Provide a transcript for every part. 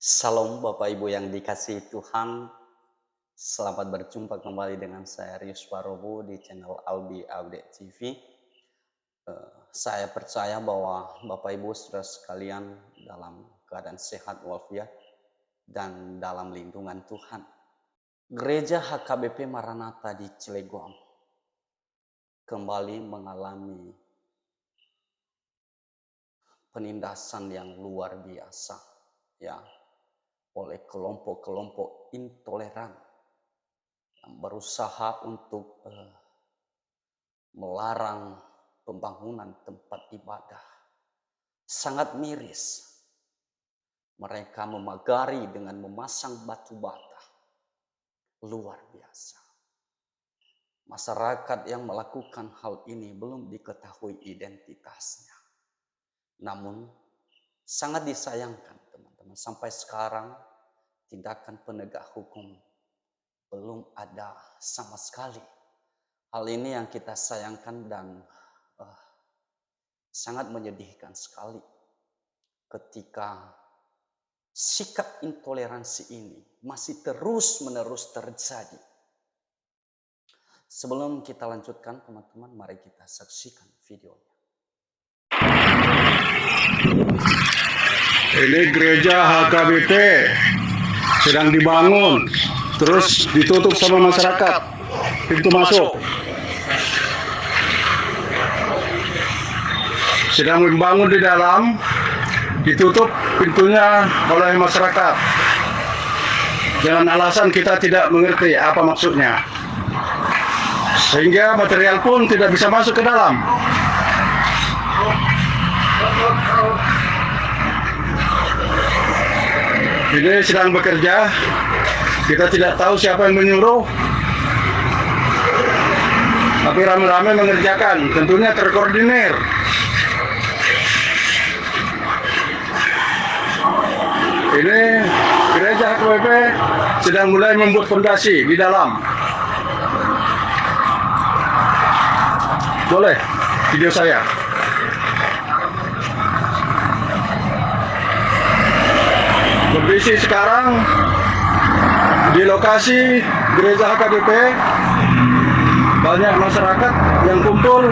Salam Bapak Ibu yang dikasihi Tuhan, selamat berjumpa kembali dengan saya Rius Parobo di channel Albi Update TV. Saya percaya bahwa Bapak Ibu saudara sekalian dalam keadaan sehat walafiat dan dalam lindungan Tuhan. Gereja HKBP Maranatha di Cilegon kembali mengalami penindasan yang luar biasa, ya, oleh kelompok-kelompok intoleran yang berusaha untuk melarang pembangunan tempat ibadah. Sangat miris. Mereka memagari dengan memasang batu bata. Luar biasa. Masyarakat yang melakukan hal ini belum diketahui identitasnya. Namun sangat disayangkan teman-teman. Sampai sekarang tindakan penegak hukum belum ada sama sekali. Hal ini yang kita sayangkan dan sangat menyedihkan sekali ketika sikap intoleransi ini masih terus-menerus terjadi. Sebelum kita lanjutkan teman-teman, mari kita saksikan videonya. Ini gereja HKBP sedang dibangun, terus ditutup sama masyarakat pintu masuk. Sedang membangun di dalam, ditutup pintunya oleh masyarakat. Dengan alasan kita tidak mengerti apa maksudnya. Sehingga material pun tidak bisa masuk ke dalam. Ini sedang bekerja, kita tidak tahu siapa yang menyuruh, tapi rame-rame mengerjakan, tentunya terkoordinir. Ini gereja HKBP sedang mulai membuat fondasi di dalam. Boleh video saya. Kondisi sekarang di lokasi gereja HKBP banyak masyarakat yang kumpul.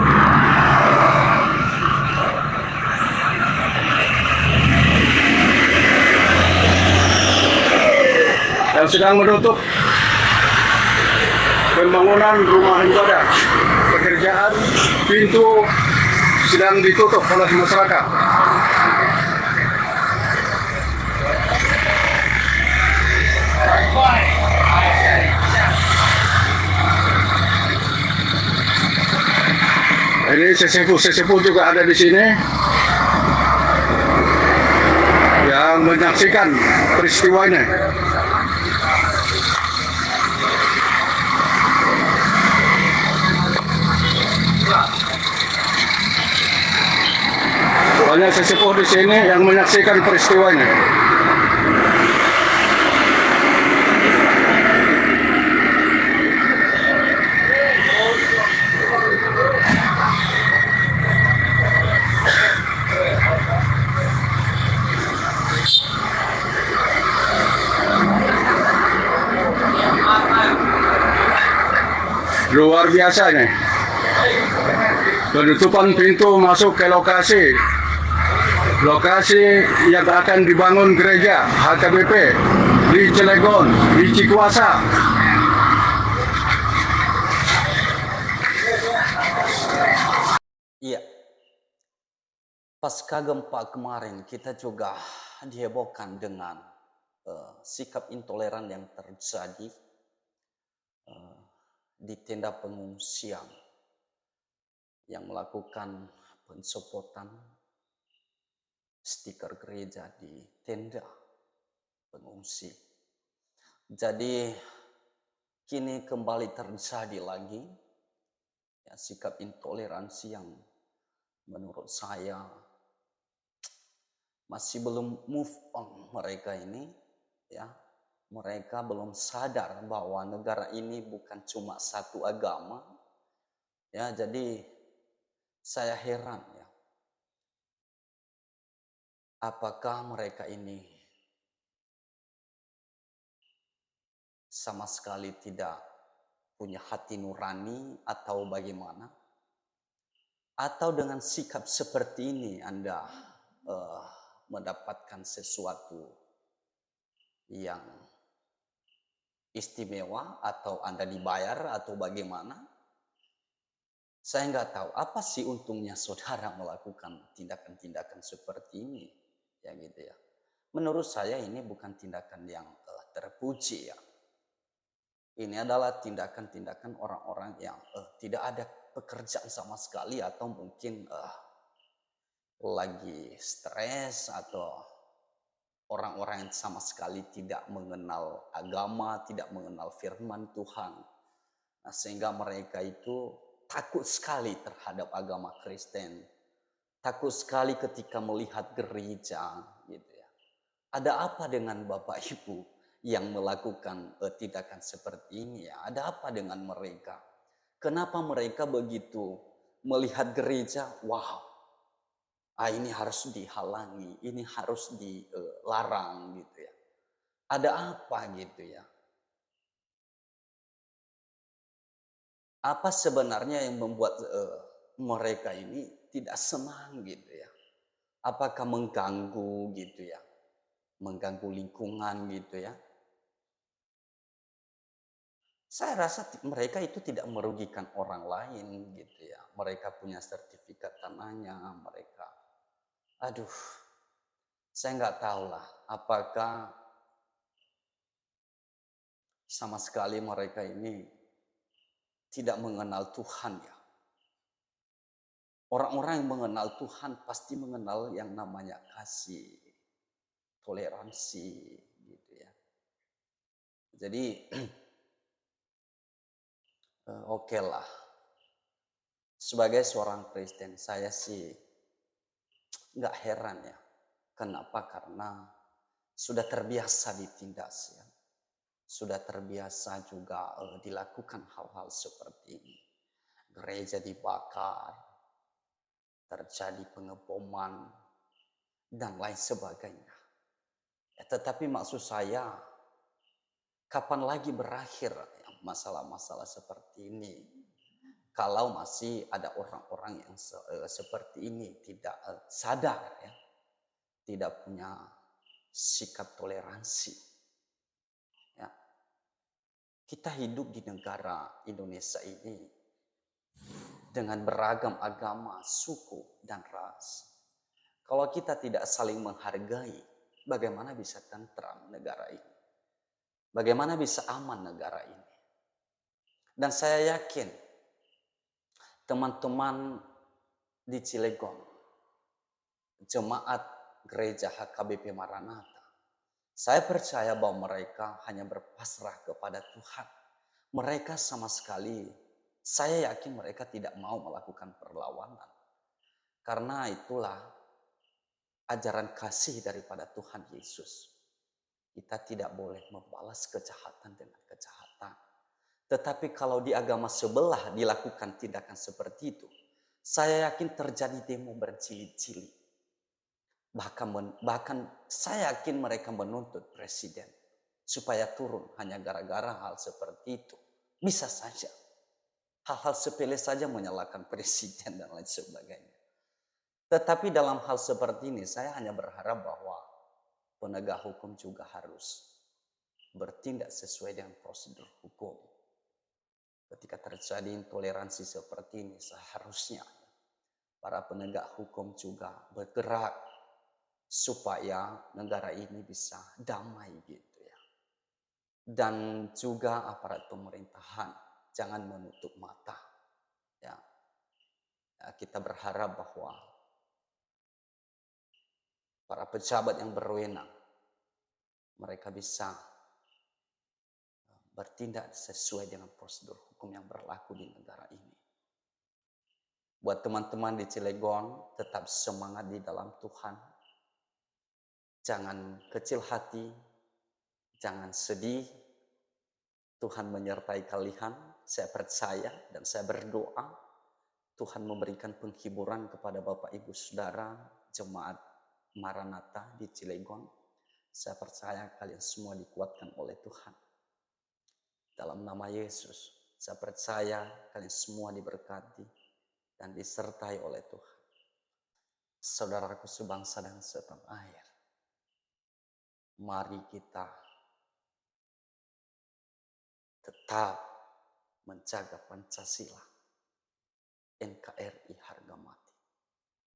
Yang sedang menutup pembangunan rumah ibadah. Pekerjaan pintu sedang ditutup oleh masyarakat. Ini sesepuh juga ada di sini yang menyaksikan peristiwa ini. Banyak sesepuh di sini yang menyaksikan peristiwa ini. Luar biasa nih. Penutupan pintu masuk ke lokasi yang akan dibangun gereja HKBP di Cilegon, di Cikuasa. Iya. Pasca gempa kemarin kita juga dihebohkan dengan sikap intoleran yang terjadi di tenda pengungsian yang melakukan pencopotan stiker gereja di tenda pengungsi. Jadi kini kembali terjadi lagi ya, sikap intoleransi yang menurut saya masih belum move on mereka ini, ya. Mereka belum sadar bahwa negara ini bukan cuma satu agama. Ya, jadi saya heran ya. Apakah mereka ini sama sekali tidak punya hati nurani atau bagaimana? Atau dengan sikap seperti ini Anda eh, mendapatkan sesuatu yang istimewa atau Anda dibayar atau bagaimana? Saya nggak tahu apa sih untungnya saudara melakukan tindakan-tindakan seperti ini, ya gitu ya. Menurut saya ini bukan tindakan yang terpuji ya. Ini adalah tindakan-tindakan orang-orang yang tidak ada pekerjaan sama sekali atau mungkin lagi stres atau orang-orang yang sama sekali tidak mengenal agama, tidak mengenal firman Tuhan. Nah, sehingga mereka itu takut sekali terhadap agama Kristen. Takut sekali ketika melihat gereja gitu ya. Ada apa dengan Bapak Ibu yang melakukan tindakan seperti ini ya? Ada apa dengan mereka? Kenapa mereka begitu melihat gereja, wow, ini harus dihalangi, ini harus dilarang gitu ya. Ada apa gitu ya? Apa sebenarnya yang membuat mereka ini tidak senang gitu ya? Apakah mengganggu gitu ya? Mengganggu lingkungan gitu ya? Saya rasa mereka itu tidak merugikan orang lain gitu ya. Mereka punya sertifikat tanahnya, mereka. Aduh, saya nggak tahu lah apakah sama sekali mereka ini tidak mengenal Tuhan ya. Orang-orang yang mengenal Tuhan pasti mengenal yang namanya kasih, toleransi gitu ya. Jadi oke lah. Sebagai seorang Kristen saya sih nggak heran ya. Kenapa? Karena sudah terbiasa ditindas ya. Sudah terbiasa juga dilakukan hal-hal seperti ini. Gereja dibakar, terjadi pengeboman, dan lain sebagainya. Ya, tetapi maksud saya, kapan lagi berakhir ya, masalah-masalah seperti ini? Kalau masih ada orang-orang yang seperti ini tidak sadar ya, tidak punya sikap toleransi. Ya. Kita hidup di negara Indonesia ini dengan beragam agama, suku, dan ras. Kalau kita tidak saling menghargai, bagaimana bisa tentram negara ini? Bagaimana bisa aman negara ini? Dan saya yakin teman-teman di Cilegon, jemaat gereja HKBP Maranatha, saya percaya bahwa mereka hanya berpasrah kepada Tuhan. Mereka sama sekali, saya yakin mereka tidak mau melakukan perlawanan. Karena itulah ajaran kasih daripada Tuhan Yesus. Kita tidak boleh membalas kejahatan dengan kejahatan. Tetapi kalau di agama sebelah dilakukan tindakan seperti itu, saya yakin terjadi demo berjilid-jilid. Bahkan saya yakin mereka menuntut presiden supaya turun hanya gara-gara hal seperti itu. Bisa saja. Hal-hal sepele saja menyalahkan presiden dan lain sebagainya. Tetapi dalam hal seperti ini saya hanya berharap bahwa penegak hukum juga harus bertindak sesuai dengan prosedur hukum. Ketika terjadi intoleransi seperti ini, seharusnya para penegak hukum juga bergerak supaya negara ini bisa damai gitu ya. Dan juga aparat pemerintahan jangan menutup mata. Ya. Kita berharap bahwa para pejabat yang berwenang mereka bisa bertindak sesuai dengan prosedur hukum yang berlaku di negara ini. Buat teman-teman di Cilegon, tetap semangat di dalam Tuhan. Jangan kecil hati, jangan sedih. Tuhan menyertai kalian. Saya percaya dan saya berdoa Tuhan memberikan penghiburan kepada Bapak Ibu Saudara jemaat Maranatha di Cilegon. Saya percaya kalian semua dikuatkan oleh Tuhan. Dalam nama Yesus, saya percaya kalian semua diberkati dan disertai oleh Tuhan. Saudaraku sebangsa dan setanah air, mari kita tetap menjaga Pancasila, NKRI harga